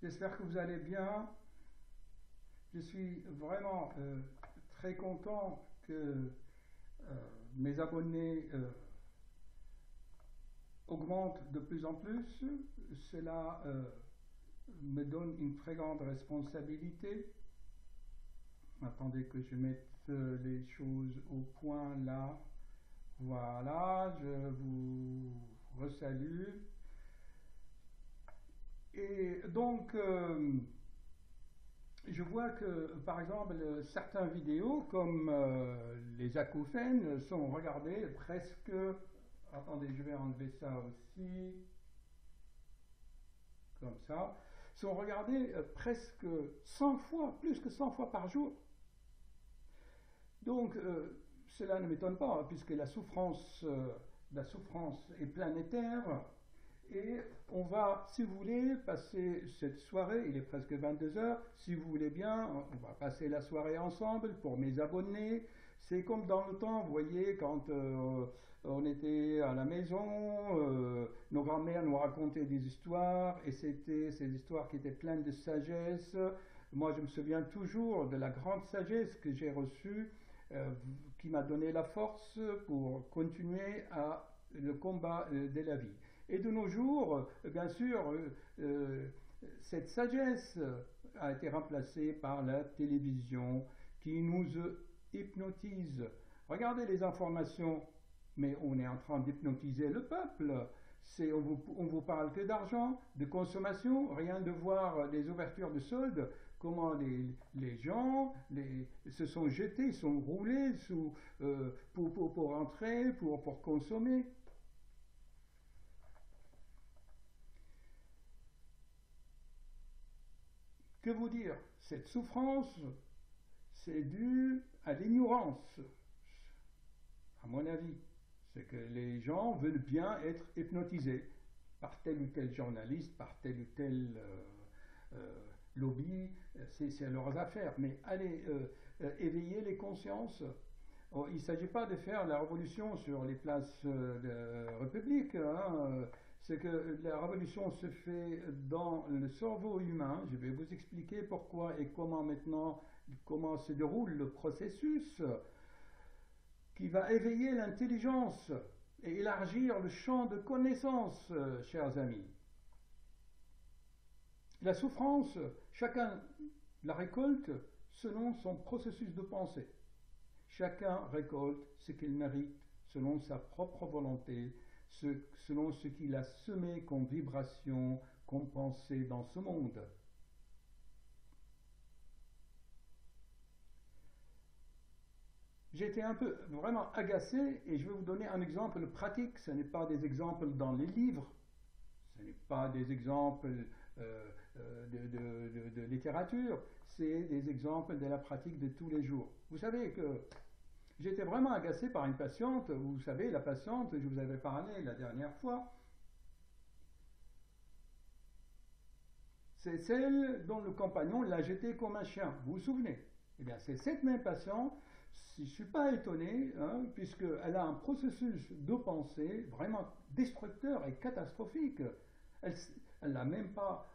J'espère que vous allez bien. Je suis vraiment très content que mes abonnés augmentent de plus en plus. Cela me donne une très grande responsabilité. Attendez que je mette les choses au point là. Voilà, je vous resalue. Et donc, je vois que, par exemple, certaines vidéos, comme les acouphènes, sont regardées presque... Attendez, je vais enlever ça aussi. Comme ça. Sont regardées presque 100 fois, plus que 100 fois par jour. Donc, cela ne m'étonne pas, puisque la souffrance est planétaire. Et on va, si vous voulez, passer cette soirée, il est presque 22 heures, si vous voulez bien, on va passer la soirée ensemble pour mes abonnés. C'est comme dans le temps, vous voyez, quand on était à la maison, nos grands-mères nous racontaient des histoires, et c'était ces histoires qui étaient pleines de sagesse. Moi, je me souviens toujours de la grande sagesse que j'ai reçue, qui m'a donné la force pour continuer le combat de la vie. Et de nos jours, bien sûr, cette sagesse a été remplacée par la télévision qui nous hypnotise. Regardez les informations, mais on est en train d'hypnotiser le peuple. On vous parle que d'argent, de consommation, rien de voir les ouvertures de soldes, comment les gens se sont jetés, sont roulés pour entrer, pour consommer. Que vous dire? Cette souffrance, c'est dû à l'ignorance, à mon avis. C'est que les gens veulent bien être hypnotisés par tel ou tel journaliste, par tel ou tel lobby, c'est leurs affaires. Mais allez, éveiller les consciences. Oh, il ne s'agit pas de faire la révolution sur les places de République, hein. C'est que la révolution se fait dans le cerveau humain. Je vais vous expliquer pourquoi et comment se déroule le processus qui va éveiller l'intelligence et élargir le champ de connaissances, chers amis. La souffrance, chacun la récolte selon son processus de pensée. Chacun récolte ce qu'il mérite selon sa propre volonté, selon ce qu'il a semé comme vibration, comme pensée dans ce monde. J'ai été un peu vraiment agacé et je vais vous donner un exemple pratique. Ce n'est pas des exemples dans les livres, ce n'est pas des exemples de littérature, c'est des exemples de la pratique de tous les jours. Vous savez que j'étais vraiment agacé par une patiente. Vous savez, la patiente, je vous avais parlé la dernière fois, c'est celle dont le compagnon l'a jetée comme un chien. Vous vous souvenez? Eh bien, c'est cette même patiente. Je ne suis pas étonné, hein, puisqu'elle a un processus de pensée vraiment destructeur et catastrophique. Elle n'a même pas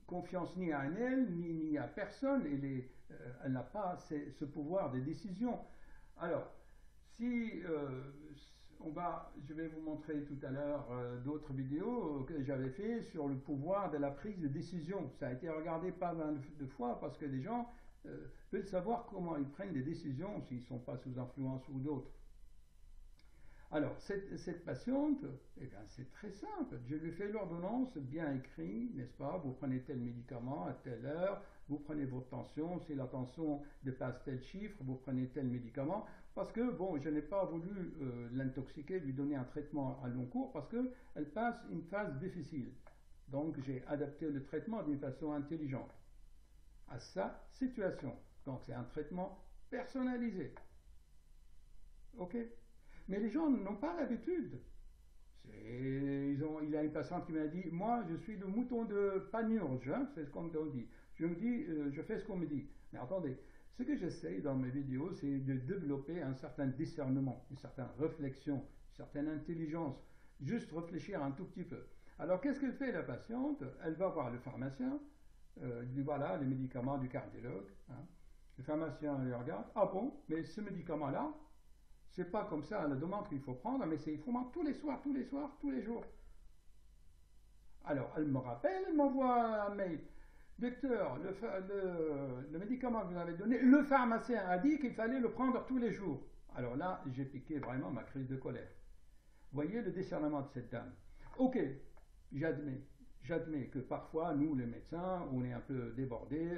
confiance ni à elle, ni à personne. Elle n'a pas ce pouvoir de décision. Alors, si je vais vous montrer tout à l'heure d'autres vidéos que j'avais fait sur le pouvoir de la prise de décision. Ça a été regardé pas mal de fois parce que les gens veulent savoir comment ils prennent des décisions s'ils ne sont pas sous influence ou d'autres. Alors, cette patiente, eh bien, c'est très simple. Je lui fais l'ordonnance bien écrit, n'est-ce pas? Vous prenez tel médicament à telle heure, vous prenez votre tension, si la tension dépasse tel chiffre, vous prenez tel médicament. Parce que, bon, je n'ai pas voulu l'intoxiquer, lui donner un traitement à long cours, parce qu'elle passe une phase difficile. Donc, j'ai adapté le traitement d'une façon intelligente à sa situation. Donc, c'est un traitement personnalisé. OK? Mais les gens n'ont pas l'habitude. Il y a une patiente qui m'a dit, moi je suis le mouton de Panurge, hein, c'est ce qu'on me dit. Je me dis, je fais ce qu'on me dit. Mais attendez, ce que j'essaye dans mes vidéos, c'est de développer un certain discernement, une certaine réflexion, une certaine intelligence. Juste réfléchir un tout petit peu. Alors qu'est-ce qu'elle fait la patiente? Elle va voir le pharmacien, Il dit voilà, les médicaments du cardiologue. Hein. Le pharmacien le regarde. Ah bon, mais ce médicament-là, c'est pas comme ça à la demande qu'il faut prendre, mais il faut prendre tous les soirs, tous les soirs, tous les jours. Alors, elle me rappelle, elle m'envoie un mail. Docteur, le médicament que vous avez donné, le pharmacien a dit qu'il fallait le prendre tous les jours. Alors là, j'ai piqué vraiment ma crise de colère. Voyez le discernement de cette dame. Ok, j'admets. J'admets que parfois, nous, les médecins, on est un peu débordés,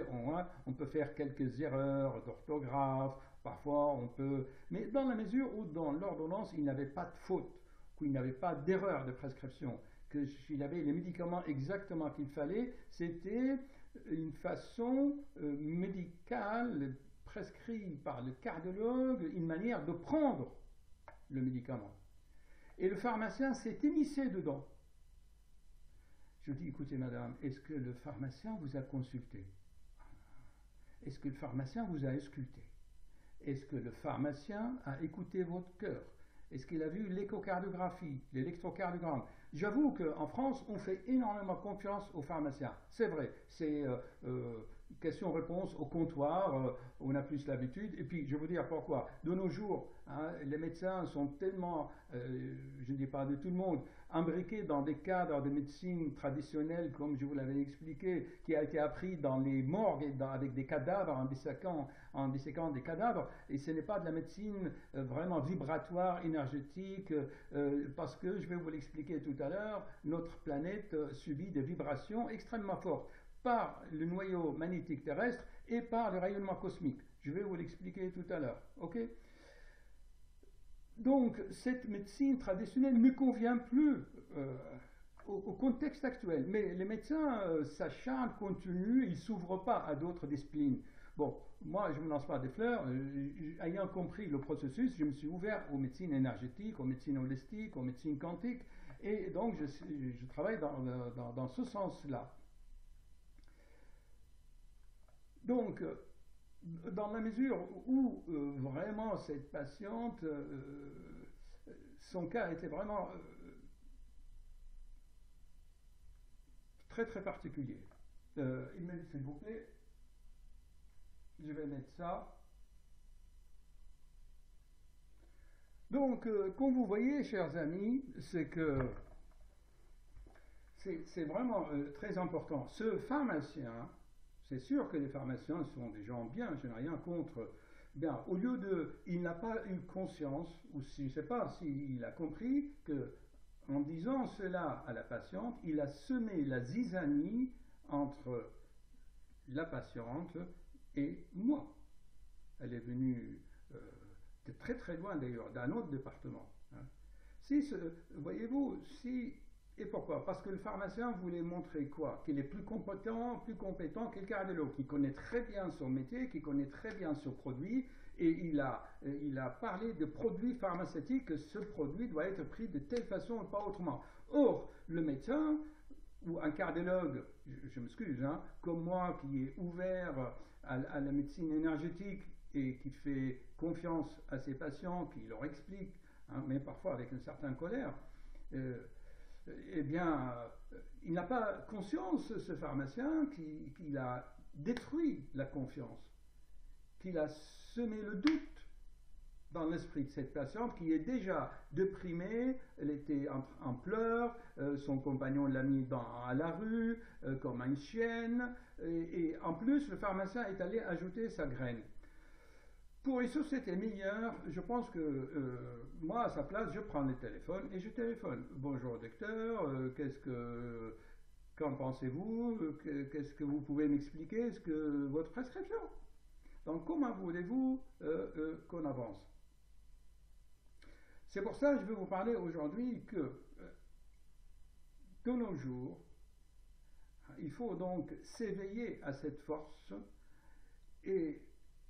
on peut faire quelques erreurs d'orthographe, parfois on peut... Mais dans la mesure où dans l'ordonnance, il n'avait pas de faute, qu'il n'avait pas d'erreur de prescription, qu'il avait les médicaments exactement qu'il fallait, c'était une façon médicale prescrite par le cardiologue, une manière de prendre le médicament. Et le pharmacien s'est immiscé dedans. Je dis, écoutez madame, est-ce que le pharmacien vous a consulté? Est-ce que le pharmacien vous a ausculté? Est-ce que le pharmacien a écouté votre cœur? Est-ce qu'il a vu l'échocardiographie, l'électrocardiogramme? J'avoue qu'en France, on fait énormément confiance aux pharmaciens. C'est vrai, c'est question-réponse au comptoir, on a plus l'habitude. Et puis, je vais vous dire pourquoi. De nos jours, hein, les médecins sont tellement, je ne dis pas de tout le monde, imbriqués dans des cadres de médecine traditionnelle, comme je vous l'avais expliqué, qui a été appris dans les morgues avec des cadavres, en disséquant des cadavres. Et ce n'est pas de la médecine vraiment vibratoire, énergétique, parce que, je vais vous l'expliquer tout à l'heure, notre planète subit des vibrations extrêmement fortes par le noyau magnétique terrestre et par le rayonnement cosmique. Je vais vous l'expliquer tout à l'heure. Ok? Donc, cette médecine traditionnelle ne convient plus au contexte actuel. Mais les médecins s'acharnent, continuent, ils ne s'ouvrent pas à d'autres disciplines. Bon, moi, je ne me lance pas des fleurs. Ayant compris le processus, je me suis ouvert aux médecines énergétiques, aux médecines holistiques, aux médecines quantiques. Et donc, je travaille dans ce sens-là. Donc, dans la mesure où vraiment cette patiente, son cas était vraiment très très particulier. Il m'a dit s'il vous plaît, je vais mettre ça. Donc, comme vous voyez, chers amis, c'est que c'est vraiment très important. Ce pharmacien, c'est sûr que les pharmaciens sont des gens bien, je n'ai rien contre. Bien, au lieu de, il n'a pas eu conscience, ou si, je ne sais pas s'il a compris que, en disant cela à la patiente, il a semé la zizanie entre la patiente et moi. Elle est venue de très très loin d'ailleurs, d'un autre département. Hein. Voyez-vous, si... Et pourquoi? Parce que le pharmacien voulait montrer quoi? Qu'il est plus compétent que le cardiologue, qui connaît très bien son métier, qui connaît très bien son produit, et il a parlé de produits pharmaceutiques, que ce produit doit être pris de telle façon et pas autrement. Or, le médecin, ou un cardiologue, je m'excuse, hein, comme moi qui est ouvert à la médecine énergétique et qui fait confiance à ses patients, qui leur explique, hein, mais parfois avec une certaine colère, eh bien, il n'a pas conscience, ce pharmacien, qu'il a détruit la confiance, qu'il a semé le doute dans l'esprit de cette patiente qui est déjà déprimée, elle était en pleurs, son compagnon l'a mis à la rue comme une chienne, et en plus le pharmacien est allé ajouter sa graine. Pour une société meilleure, je pense que moi, à sa place, je prends le téléphone et je téléphone. Bonjour docteur, qu'en pensez-vous? Qu'est-ce que vous pouvez m'expliquer? Est-ce que votre prescription? Donc, comment voulez-vous qu'on avance? C'est pour ça que je vais vous parler aujourd'hui que de nos jours, il faut donc s'éveiller à cette force et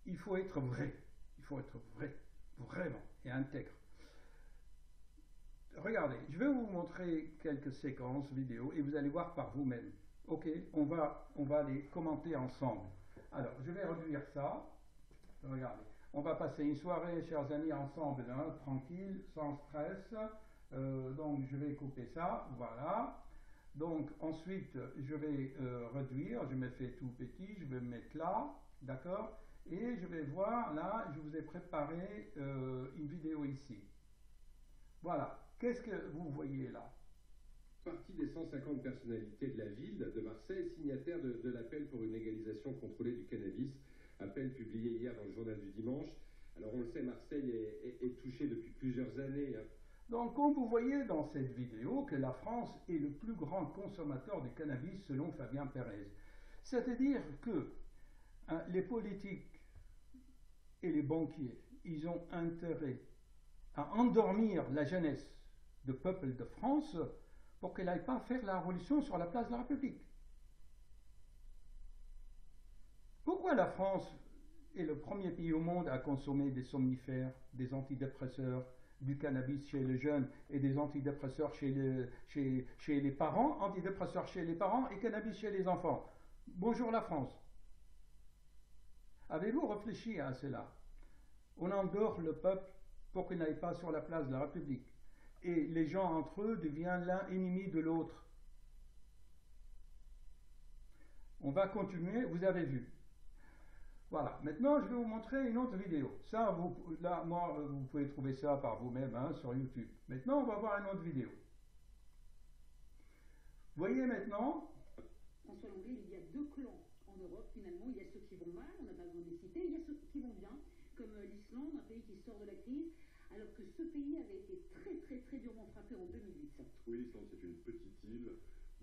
il faut être vrai. Il faut être vrai, vraiment, et intègre. Regardez, je vais vous montrer quelques séquences vidéo et vous allez voir par vous-même. Ok, on va les commenter ensemble. Alors, je vais réduire ça. Regardez, on va passer une soirée, chers amis, ensemble, hein, tranquille, sans stress. Donc, je vais couper ça, voilà. Donc ensuite, je vais réduire, je me fais tout petit, je vais me mettre là, d'accord? Et je vais voir, là, je vous ai préparé une vidéo ici. Voilà, qu'est-ce que vous voyez là? Partie des 150 personnalités de la ville de Marseille, signataires de l'appel pour une légalisation contrôlée du cannabis, appel publié hier dans le journal du dimanche. Alors on le sait, Marseille est touchée depuis plusieurs années. Donc, comme vous voyez dans cette vidéo, que la France est le plus grand consommateur de cannabis selon Fabien Perez. C'est-à-dire que les politiques et les banquiers, ils ont intérêt à endormir la jeunesse du peuple de France pour qu'elle n'aille pas faire la révolution sur la place de la République. Pourquoi la France est le premier pays au monde à consommer des somnifères, des antidépresseurs, du cannabis chez les jeunes et des antidépresseurs chez les parents, antidépresseurs chez les parents et cannabis chez les enfants? Bonjour la France. Avez-vous réfléchi à cela? On endort le peuple pour qu'il n'aille pas sur la place de la République. Et les gens entre eux deviennent l'un ennemi de l'autre. On va continuer, vous avez vu. Voilà, maintenant je vais vous montrer une autre vidéo. Ça, là, moi, vous pouvez trouver ça par vous-même sur YouTube. Maintenant, on va voir une autre vidéo. Voyez maintenant. François Langlais, il y a deux clans en Europe finalement. Il y a ceux qui vont mal, on n'a pas besoin de les citer. Il y a ceux qui vont bien, comme l'Islande, un pays qui sort de la crise, alors que ce pays avait été très durement frappé en 2008. Oui, l'Islande, c'est une petite île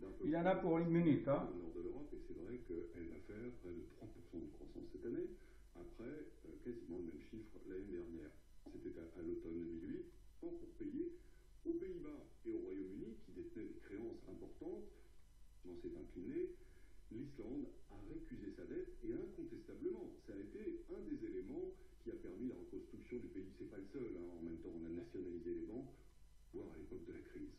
d'un peu. Il y en a pour une minute. Au nord de l'Europe, et c'est vrai qu'elle va faire près de 3% de croissance cette année, après quasiment le même chiffre l'année dernière. C'était à l'automne 2008, tant pour payer aux Pays-Bas et au Royaume-Uni, qui détenaient des créances importantes, dans s'est incliné. L'Islande a récusé sa dette et incontestablement, ça a été un des éléments qui a permis la reconstruction du pays. C'est pas le seul, en même temps on a nationalisé les banques, voire à l'époque de la crise.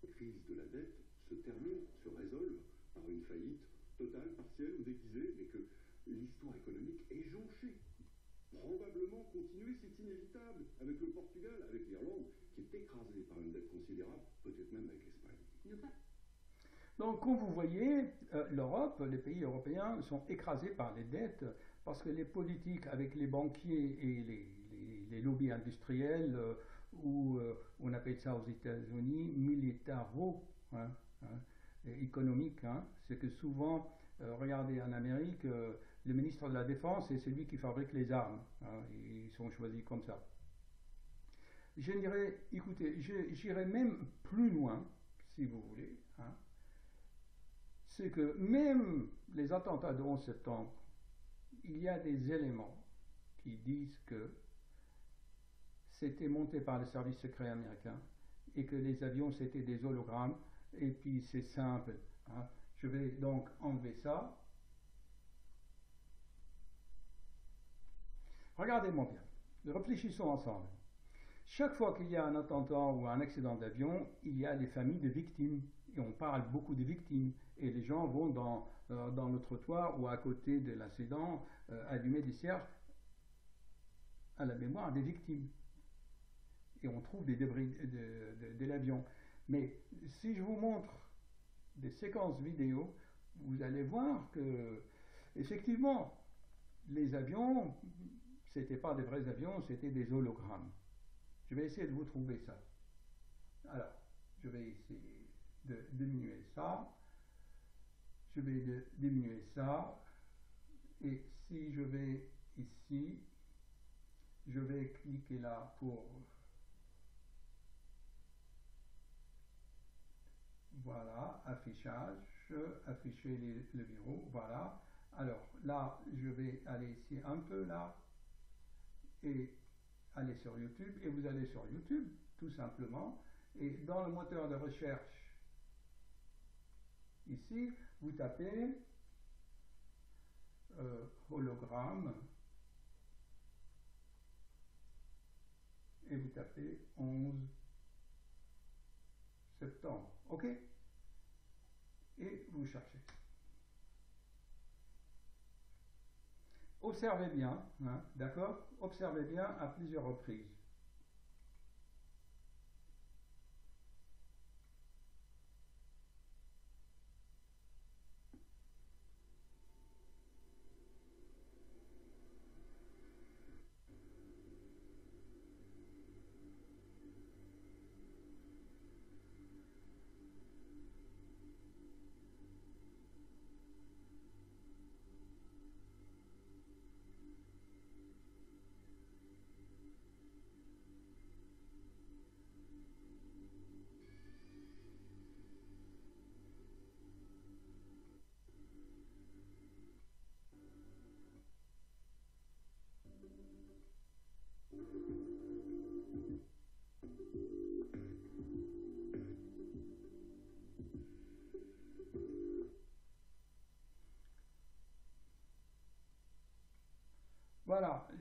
La crise de la dette se termine, se résolve par une faillite totale, partielle ou déguisée, mais que l'histoire économique est jonchée. Probablement continuer, c'est inévitable, avec le Portugal, avec l'Irlande, qui est écrasée par une dette considérable, peut-être même avec l'Espagne. Donc, comme vous voyez, l'Europe, les pays européens sont écrasés par les dettes parce que les politiques avec les banquiers et les lobbies industriels, ou on appelle ça aux États-Unis militaro-économiques, c'est que souvent, regardez en Amérique, le ministre de la Défense, c'est celui qui fabrique les armes. Ils sont choisis comme ça. Je dirais, écoutez, j'irai même plus loin, si vous voulez. C'est que même les attentats de 11 septembre, il y a des éléments qui disent que c'était monté par le service secret américain et que les avions c'était des hologrammes, et puis c'est simple. Je vais donc enlever ça. Regardez-moi bien, réfléchissons ensemble. Chaque fois qu'il y a un attentat ou un accident d'avion, il y a des familles de victimes. Et on parle beaucoup des victimes. Et les gens vont dans le trottoir ou à côté de l'accident allumer des cierges à la mémoire des victimes. Et on trouve des débris de l'avion. Mais si je vous montre des séquences vidéo, vous allez voir que, effectivement, les avions, c'était pas des vrais avions, c'était des hologrammes. Je vais essayer de vous trouver ça. Alors, je vais essayer de diminuer ça. Je vais diminuer ça. Et si je vais ici, je vais cliquer là pour... Voilà, affichage, afficher le bureau, voilà. Alors là, je vais aller ici un peu là, et aller sur YouTube, et vous allez sur YouTube, tout simplement, et dans le moteur de recherche, ici, vous tapez hologramme, et vous tapez 11 septembre, ok? Et vous cherchez. Observez bien, d'accord? Observez bien à plusieurs reprises.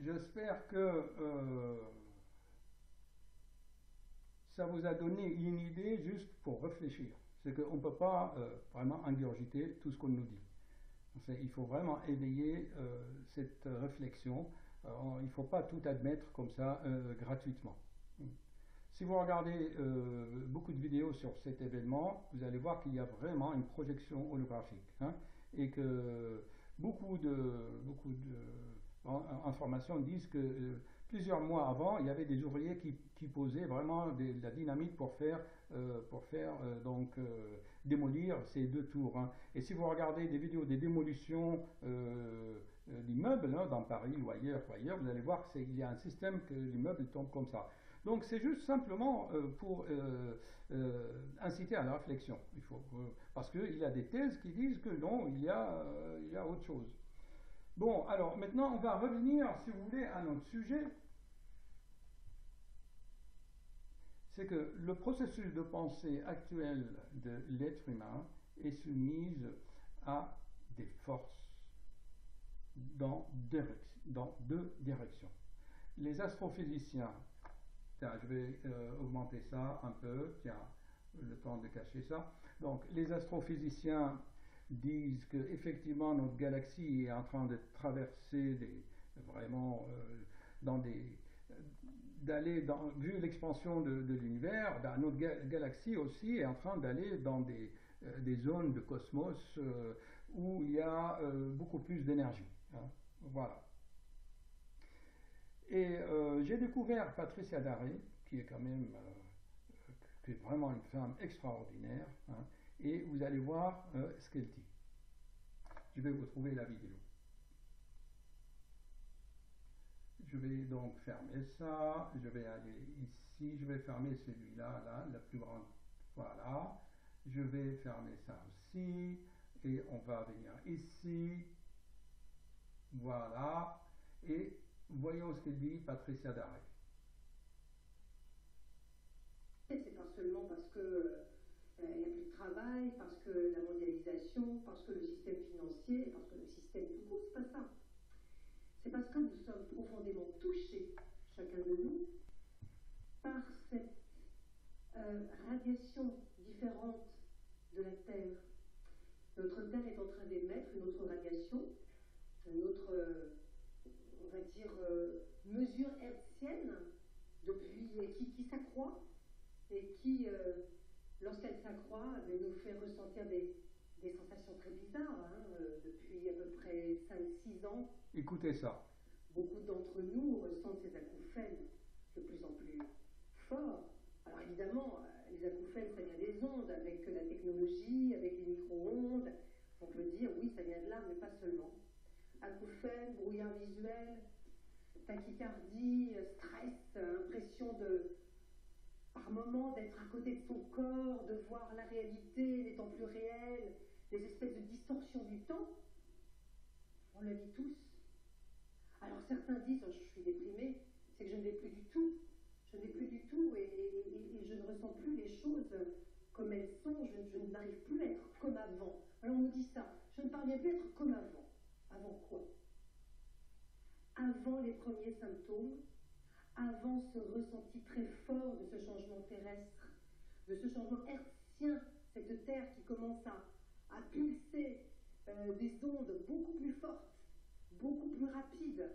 j'espère que ça vous a donné une idée juste pour réfléchir. C'est qu'on ne peut pas vraiment ingurgiter tout ce qu'on nous dit. Il faut vraiment éveiller cette réflexion. Il ne faut pas tout admettre comme ça gratuitement. Si vous regardez beaucoup de vidéos sur cet événement, vous allez voir qu'il y a vraiment une projection holographique, hein, et que beaucoup d'informations disent que plusieurs mois avant, il y avait des ouvriers qui posaient vraiment de la dynamite pour faire démolir ces deux tours, hein. Et si vous regardez des vidéos des démolitions d'immeubles, hein, dans Paris ou ailleurs, vous allez voir qu'il y a un système que l'immeuble tombe comme ça. Donc c'est juste simplement pour inciter à la réflexion. Parce qu'il y a des thèses qui disent que non, il y a autre chose. Bon, alors maintenant on va revenir, si vous voulez, à notre sujet. C'est que le processus de pensée actuel de l'être humain est soumis à des forces dans deux directions. Les astrophysiciens, tiens, je vais augmenter ça un peu, tiens, le temps de cacher ça. Donc, les astrophysiciens disent que effectivement notre galaxie est en train de traverser vu l'expansion de l'univers, notre galaxie aussi est en train d'aller dans des zones de cosmos où il y a beaucoup plus d'énergie, hein. Voilà. Et j'ai découvert Patricia Daré, qui est quand même qui est vraiment une femme extraordinaire, hein, et vous allez voir ce qu'elle dit. Je vais vous trouver la vidéo. Je vais donc fermer ça, je vais aller ici, je vais fermer celui-là, là, la plus grande, voilà. Je vais fermer ça aussi, et on va venir ici, voilà, et voyons ce qu'elle dit, Patricia Daré. C'est pas seulement parce que il n'y a plus de travail, parce que la mondialisation, parce que le système financier, parce que le système tout court, c'est pas ça. C'est parce que nous sommes profondément touchés, chacun de nous, par cette radiation différente de la Terre. Notre Terre est en train d'émettre une autre radiation, une autre, on va dire, mesure hertzienne qui s'accroît et qui, lorsqu'elle s'accroît, nous fait ressentir des sensations très bizarres, hein, depuis à peu près 5-6 ans. Écoutez ça. Beaucoup d'entre nous ressentent ces acouphènes de plus en plus forts. Alors évidemment, les acouphènes, ça vient des ondes, avec la technologie, avec les micro-ondes. On peut dire, oui, ça vient de là, mais pas seulement. Acouphènes, brouillard visuel, tachycardie, stress, impression par moment d'être à côté de son corps, de voir la réalité n'étant plus réelle, des espèces de distorsions du temps. On le vit tous. Alors certains disent, oh, je suis déprimé, c'est que je ne vais plus du tout. Je ne vais plus du tout et je ne ressens plus les choses comme elles sont, je n'arrive plus à être comme avant. Alors on nous dit ça, je ne parviens plus à être comme avant. Avant quoi? Avant les premiers symptômes, avant ce ressenti très fort de ce changement terrestre, de ce changement hertzien, cette Terre qui commence à pulser des ondes beaucoup plus fortes, beaucoup plus rapides,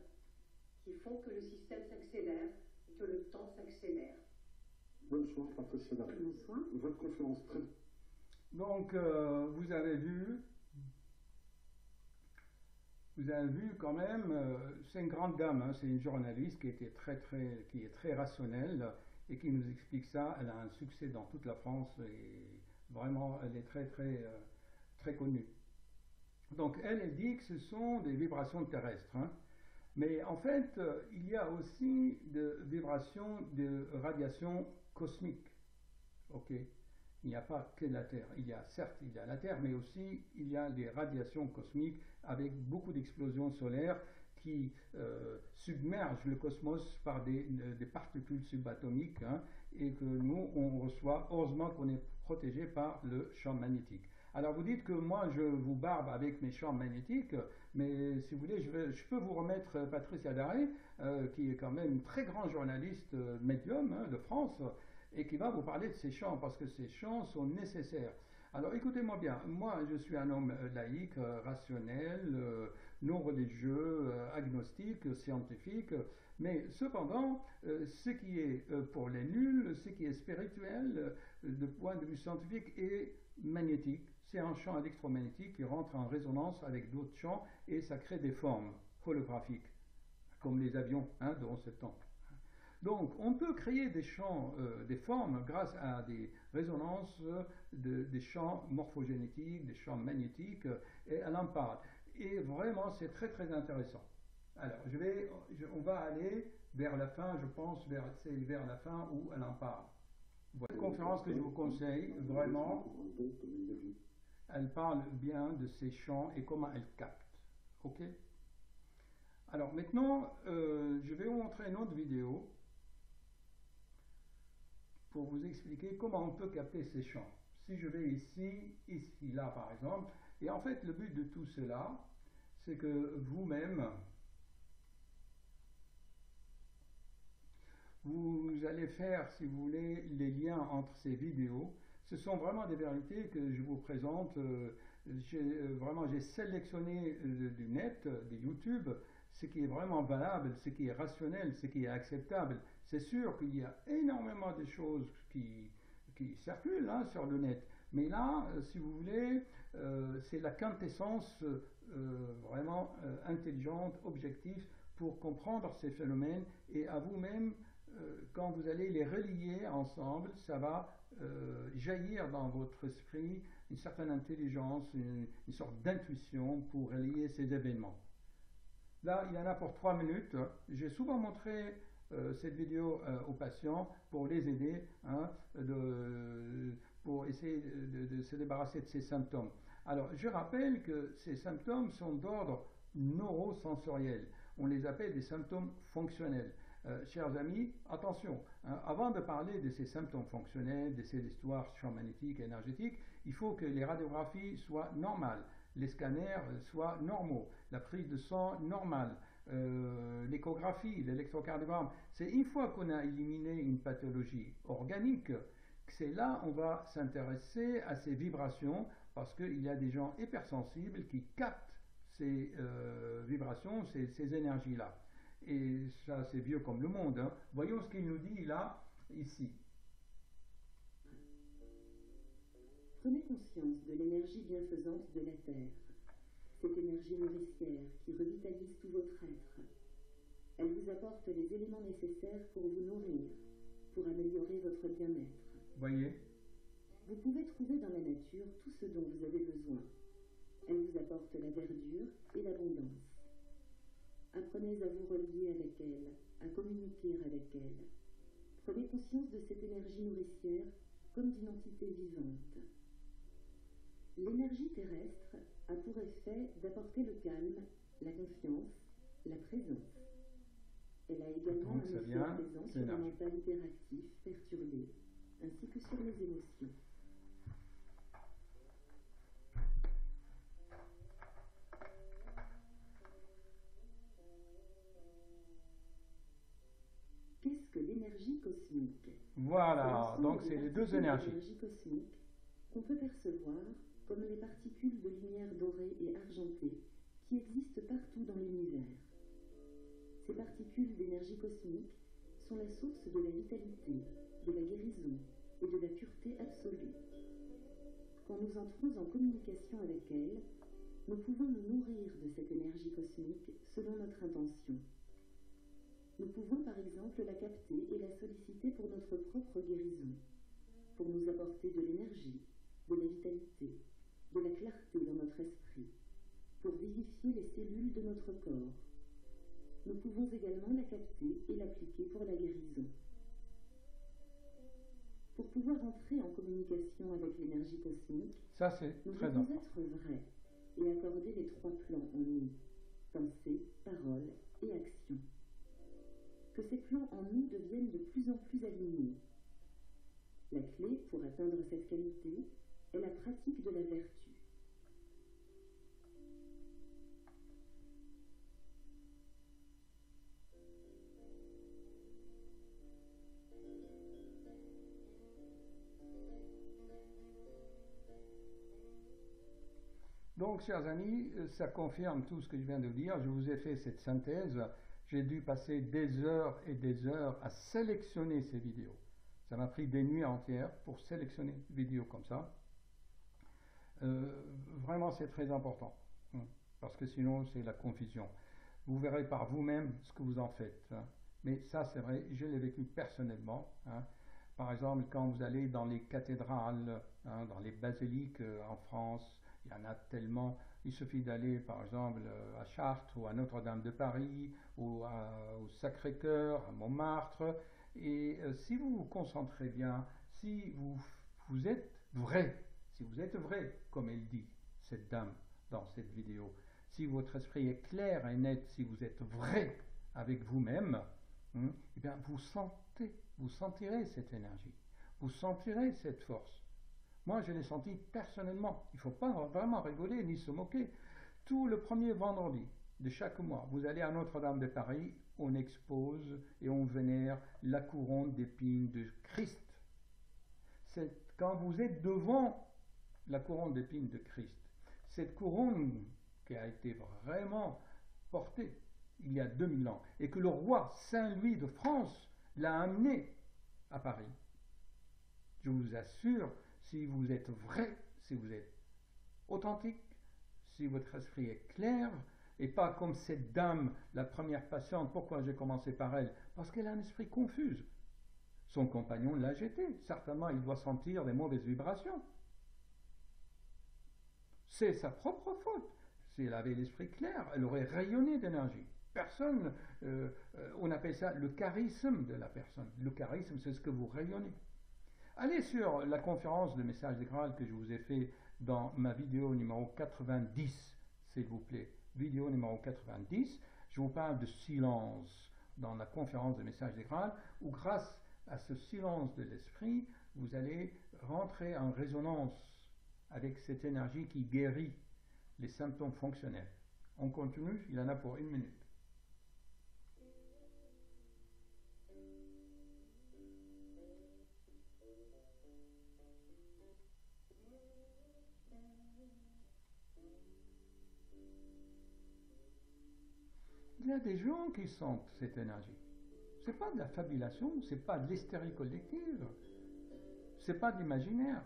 qui font que le système s'accélère et que le temps s'accélère. Bonsoir, Patricia Daré. Bonsoir. Votre conférence très... Donc, vous avez vu quand même, c'est une grande dame, hein, c'est une journaliste qui est très rationnelle et qui nous explique ça. Elle a un succès dans toute la France et vraiment, elle est très connue. Donc, elle dit que ce sont des vibrations terrestres, hein. Mais en fait, il y a aussi des vibrations de radiation cosmique. Ok, il n'y a pas que la Terre. Certes, il y a la Terre, mais aussi il y a des radiations cosmiques avec beaucoup d'explosions solaires qui submergent le cosmos par des particules subatomiques, hein, et que nous, on reçoit, heureusement qu'on est protégé par le champ magnétique. Alors vous dites que moi je vous barbe avec mes champs magnétiques, mais si vous voulez, je peux vous remettre Patricia Daré, qui est quand même une très grand journaliste médium de France, et qui va vous parler de ces champs, parce que ces champs sont nécessaires. Alors écoutez-moi bien, moi je suis un homme laïque, rationnel, non religieux, agnostique, scientifique, mais cependant, ce qui est pour les nuls, ce qui est spirituel, de point de vue scientifique, est magnétique. C'est un champ électromagnétique qui rentre en résonance avec d'autres champs et ça crée des formes holographiques, comme les avions de 11 septembre. Donc, on peut créer des champs, des formes grâce à des résonances des champs morphogénétiques, des champs magnétiques, et elle en parle. Et vraiment, c'est très très intéressant. Alors, on va aller vers la fin, je pense, c'est vers la fin où elle en parle. Voilà. Une conférence que je vous conseille, vraiment, elle parle bien de ces champs et comment elle capte. Ok? Alors maintenant, je vais vous montrer une autre vidéo pour vous expliquer comment on peut capter ces champs. Si je vais ici, là par exemple, et en fait le but de tout cela, c'est que vous-même, vous allez faire, si vous voulez, les liens entre ces vidéos. Ce sont vraiment des vérités que je vous présente. J'ai sélectionné du net, de YouTube, ce qui est vraiment valable, ce qui est rationnel, ce qui est acceptable. C'est sûr qu'il y a énormément de choses qui circulent sur le net. Mais là, si vous voulez, c'est la quintessence vraiment intelligente, objective, pour comprendre ces phénomènes et à vous-même, quand vous allez les relier ensemble, ça va jaillir dans votre esprit une certaine intelligence, une sorte d'intuition pour relier ces événements. Là, il y en a pour 3 minutes. J'ai souvent montré cette vidéo aux patients pour les aider, pour essayer de se débarrasser de ces symptômes. Alors, je rappelle que ces symptômes sont d'ordre neurosensoriel. On les appelle des symptômes fonctionnels. Chers amis, attention, avant de parler de ces symptômes fonctionnels, de ces histoires champs magnétiques et énergétiques, il faut que les radiographies soient normales, les scanners soient normaux, la prise de sang normale, l'échographie, l'électrocardiogramme. C'est une fois qu'on a éliminé une pathologie organique, c'est là on va s'intéresser à ces vibrations, parce qu'il y a des gens hypersensibles qui captent ces vibrations, ces énergies-là. Et ça, c'est vieux comme le monde. Voyons ce qu'il nous dit là, ici. Prenez conscience de l'énergie bienfaisante de la Terre, cette énergie nourricière qui revitalise tout votre être. Elle vous apporte les éléments nécessaires pour vous nourrir, pour améliorer votre bien-être. Voyez. Vous pouvez trouver dans la nature tout ce dont vous avez besoin. Elle vous apporte la verdure et l'abondance. Apprenez à vous relier avec elle, à communiquer avec elle. Prenez conscience de cette énergie nourricière comme d'une entité vivante. L'énergie terrestre a pour effet d'apporter le calme, la confiance, la présence. Elle a également un effet présent sur le mental hyperactif, perturbé, ainsi que sur les émotions. Qu'est-ce que l'énergie cosmique? Voilà, donc c'est les deux énergies. L'énergie cosmique qu'on peut percevoir comme les particules de lumière dorée et argentée qui existent partout dans l'univers. Ces particules d'énergie cosmique sont la source de la vitalité, de la guérison et de la pureté absolue. Quand nous entrons en communication avec elles, nous pouvons nous nourrir de cette énergie cosmique selon notre intention. Nous pouvons par exemple la capter et la solliciter pour notre propre guérison, pour nous apporter de l'énergie, de la vitalité, de la clarté dans notre esprit, pour vivifier les cellules de notre corps. Nous pouvons également la capter et l'appliquer pour la guérison. Pour pouvoir entrer en communication avec l'énergie cosmique, ça c'est nous très devons important. être vrais et accorder les 3 plans en nous, pensée, parole et action. Que ces plans en nous deviennent de plus en plus alignés. La clé pour atteindre cette qualité, est la pratique de la vertu. Donc, chers amis, ça confirme tout ce que je viens de dire. Je vous ai fait cette synthèse. J'ai dû passer des heures et des heures à sélectionner ces vidéos. Ça m'a pris des nuits entières pour sélectionner des vidéos comme ça. Vraiment, c'est très important, hein, parce que sinon, c'est la confusion. Vous verrez par vous-même ce que vous en faites, hein. Mais ça, c'est vrai, je l'ai vécu personnellement, hein. Par exemple, quand vous allez dans les cathédrales, hein, dans les basiliques en France, il y en a tellement. Il suffit d'aller, par exemple, à Chartres ou à Notre-Dame de Paris ou au Sacré-Cœur, à Montmartre. Et si vous vous concentrez bien, si vous êtes vrai, si vous êtes vrai, comme elle dit, cette dame, dans cette vidéo, si votre esprit est clair et net, si vous êtes vrai avec vous-même, eh bien vous sentirez cette énergie, vous sentirez cette force. Moi, je l'ai senti personnellement. Il ne faut pas vraiment rigoler ni se moquer. Tout le premier vendredi de chaque mois, vous allez à Notre-Dame de Paris, on expose et on vénère la couronne d'épines de Christ. C'est quand vous êtes devant la couronne d'épines de Christ, cette couronne qui a été vraiment portée il y a 2000 ans et que le roi Saint-Louis de France l'a amené à Paris. Je vous assure, si vous êtes vrai, si vous êtes authentique, si votre esprit est clair, et pas comme cette dame, la première patiente. Pourquoi j'ai commencé par elle? Parce qu'elle a un esprit confus. Son compagnon l'a jeté. Certainement, il doit sentir des mauvaises vibrations. C'est sa propre faute. Si elle avait l'esprit clair, elle aurait rayonné d'énergie. Personne, on appelle ça le charisme de la personne. Le charisme, c'est ce que vous rayonnez. Allez sur la conférence de message des Graal que je vous ai fait dans ma vidéo numéro 90, s'il vous plaît. Vidéo numéro 90, je vous parle de silence dans la conférence de message des Graal, où grâce à ce silence de l'esprit, vous allez rentrer en résonance avec cette énergie qui guérit les symptômes fonctionnels. On continue, il y en a pour 1 minute. Il y a des gens qui sentent cette énergie. Ce n'est pas de la fabulation, ce n'est pas de l'hystérie collective, ce n'est pas de l'imaginaire.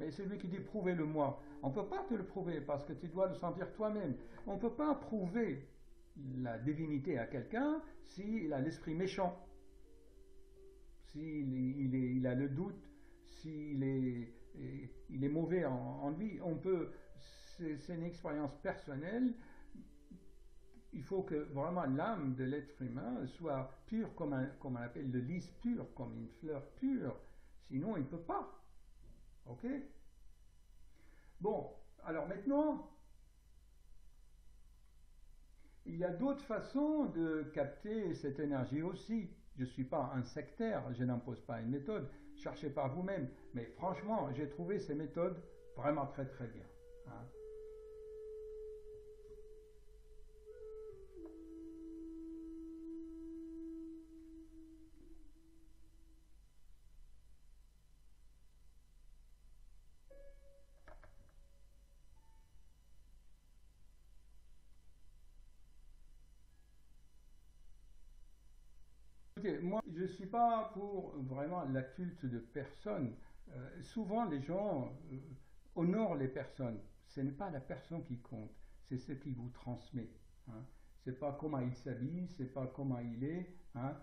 Mais celui qui dit prouvez-le moi, on ne peut pas te le prouver parce que tu dois le sentir toi-même. On ne peut pas prouver la divinité à quelqu'un s'il a l'esprit méchant, s'il a le doute, s'il est mauvais en lui. C'est une expérience personnelle. Il faut que vraiment l'âme de l'être humain soit pure comme on appelle le lys pur, comme une fleur pure. Sinon, il ne peut pas. Ok? Bon, alors maintenant, il y a d'autres façons de capter cette énergie aussi. Je ne suis pas un sectaire, je n'impose pas une méthode. Cherchez par vous-même. Mais franchement, j'ai trouvé ces méthodes vraiment très très bien, hein. Écoutez, moi, je ne suis pas pour vraiment la culte de personne. Souvent, les gens honorent les personnes. Ce n'est pas la personne qui compte, c'est ce qui vous transmet, hein. C'est pas comment il s'habille, c'est pas comment il est, hein.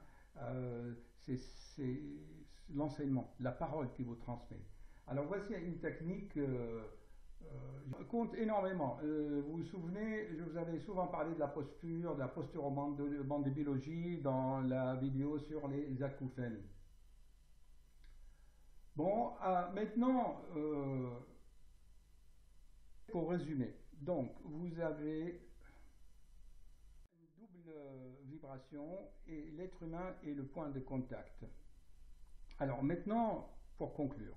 C'est l'enseignement, la parole qui vous transmet. Alors voici une technique compte énormément. Vous vous souvenez, je vous avais souvent parlé de la posture en bandobiologie dans la vidéo sur les acouphènes. Bon, maintenant, pour résumer, donc vous avez une double vibration et l'être humain est le point de contact. Alors maintenant, pour conclure,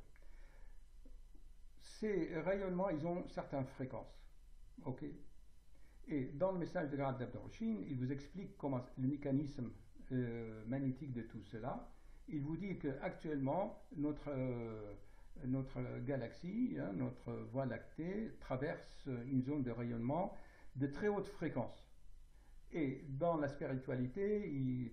ces rayonnements, ils ont certaines fréquences. Ok. Et dans le message de Grad d'Abdorchin, il vous explique comment le mécanisme magnétique de tout cela. Il vous dit qu'actuellement, notre galaxie, hein, notre Voie lactée, traverse une zone de rayonnement de très haute fréquence. Et dans la spiritualité,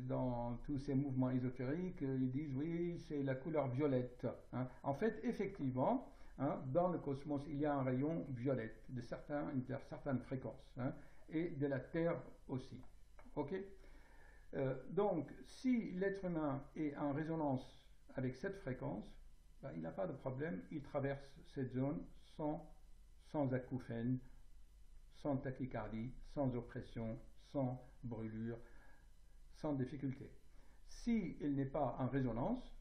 dans tous ces mouvements ésotériques, ils disent oui, c'est la couleur violette. Hein. En fait, effectivement, hein, dans le cosmos, il y a un rayon violette de certaines fréquences, hein, et de la Terre aussi. Ok. Donc, si l'être humain est en résonance avec cette fréquence, ben, il n'a pas de problème, il traverse cette zone sans acouphène, sans tachycardie, sans oppression, sans brûlure, sans difficulté. S'il n'est pas en résonance,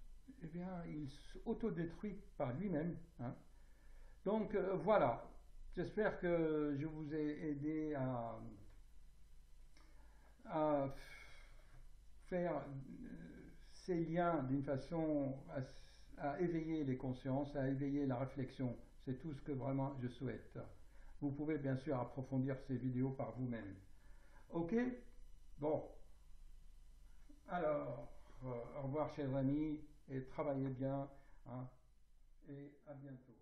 eh bien, il s'autodétruit par lui-même. Hein. Donc, voilà. J'espère que je vous ai aidé à faire ces liens d'une façon à éveiller les consciences, à éveiller la réflexion. C'est tout ce que vraiment je souhaite. Vous pouvez bien sûr approfondir ces vidéos par vous-même. Ok? Bon. Alors, au revoir chers amis, et travaillez bien, hein, et à bientôt.